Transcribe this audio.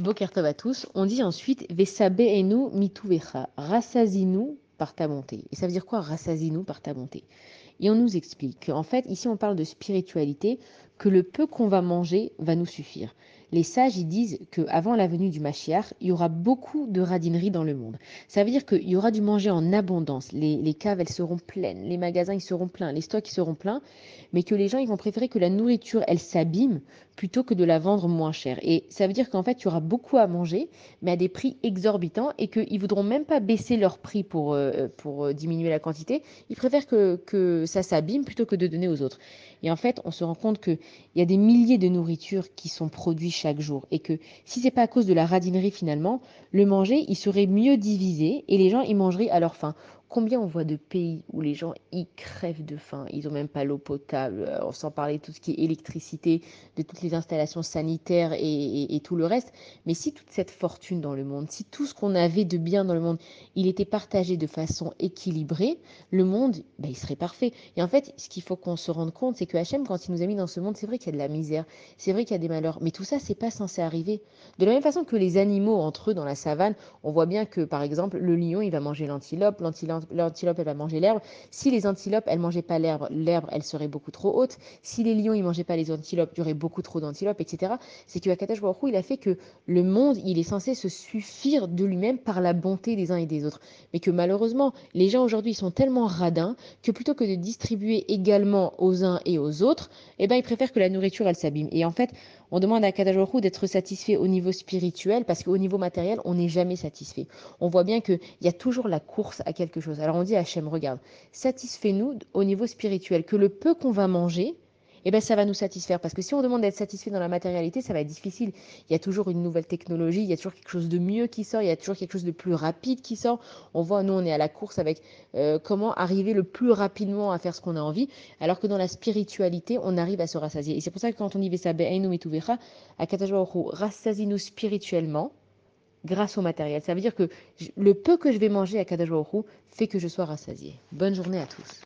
Boker Tov à tous. On dit ensuite Vesabeenu mituvecha, rassasie-nous par ta bonté. Et ça veut dire quoi, rassasie-nous par ta bonté? Et on nous explique qu'en fait, ici, on parle de spiritualité, que le peu qu'on va manger va nous suffire. Les sages, ils disent qu'avant la venue du Mashiach, il y aura beaucoup de radinerie dans le monde. Ça veut dire qu'il y aura du manger en abondance. Les caves, elles seront pleines, les magasins, ils seront pleins, les stocks, ils seront pleins, mais que les gens, ils vont préférer que la nourriture, elle s'abîme plutôt que de la vendre moins cher. Et ça veut dire qu'en fait, il y aura beaucoup à manger, mais à des prix exorbitants, et qu'ils ne voudront même pas baisser leur prix pour diminuer la quantité. Ils préfèrent que ça s'abîme plutôt que de donner aux autres. Et en fait, on se rend compte qu'il y a des milliers de nourritures qui sont produites chaque jour et que si c'est pas à cause de la radinerie finalement, le manger, il serait mieux divisé et les gens, ils mangeraient à leur faim. Combien on voit de pays où les gens y crèvent de faim, ils n'ont même pas l'eau potable, sans parler de tout ce qui est électricité, de toutes les installations sanitaires et tout le reste. Mais si toute cette fortune dans le monde, si tout ce qu'on avait de bien dans le monde, il était partagé de façon équilibrée, le monde, ben, il serait parfait. Et en fait, ce qu'il faut qu'on se rende compte, c'est que Hachem, quand il nous a mis dans ce monde, c'est vrai qu'il y a de la misère, c'est vrai qu'il y a des malheurs, mais tout ça, c'est pas censé arriver. De la même façon que les animaux entre eux dans la savane, on voit bien que, par exemple, le lion, il va manger l'antilope, l'antilope, elle va manger l'herbe. Si les antilopes, elles mangeaient pas l'herbe, elle serait beaucoup trop haute. Si les lions, ils mangeaient pas les antilopes, il y aurait beaucoup trop d'antilopes, etc. C'est que Akatash Baruch Hu, il a fait que le monde, il est censé se suffire de lui-même par la bonté des uns et des autres. Mais que malheureusement, les gens aujourd'hui sont tellement radins que plutôt que de distribuer également aux uns et aux autres, eh ben, ils préfèrent que la nourriture, elle s'abîme. Et en fait, on demande à Kadosh Baruch Hu d'être satisfait au niveau spirituel parce qu'au niveau matériel, on n'est jamais satisfait. On voit bien qu'il y a toujours la course à quelque chose. Alors on dit à Hachem, regarde, satisfais-nous au niveau spirituel, que le peu qu'on va manger, eh ben, ça va nous satisfaire. Parce que si on demande d'être satisfait dans la matérialité, ça va être difficile. Il y a toujours une nouvelle technologie, il y a toujours quelque chose de mieux qui sort, il y a toujours quelque chose de plus rapide qui sort. On voit, nous, on est à la course avec comment arriver le plus rapidement à faire ce qu'on a envie, alors que dans la spiritualité, on arrive à se rassasier. Et c'est pour ça que quand on y va Be'einu Mituvecha, à Katajbaoru, rassasie-nous spirituellement grâce au matériel. Ça veut dire que le peu que je vais manger à Katajbaoru fait que je sois rassasié. Bonne journée à tous.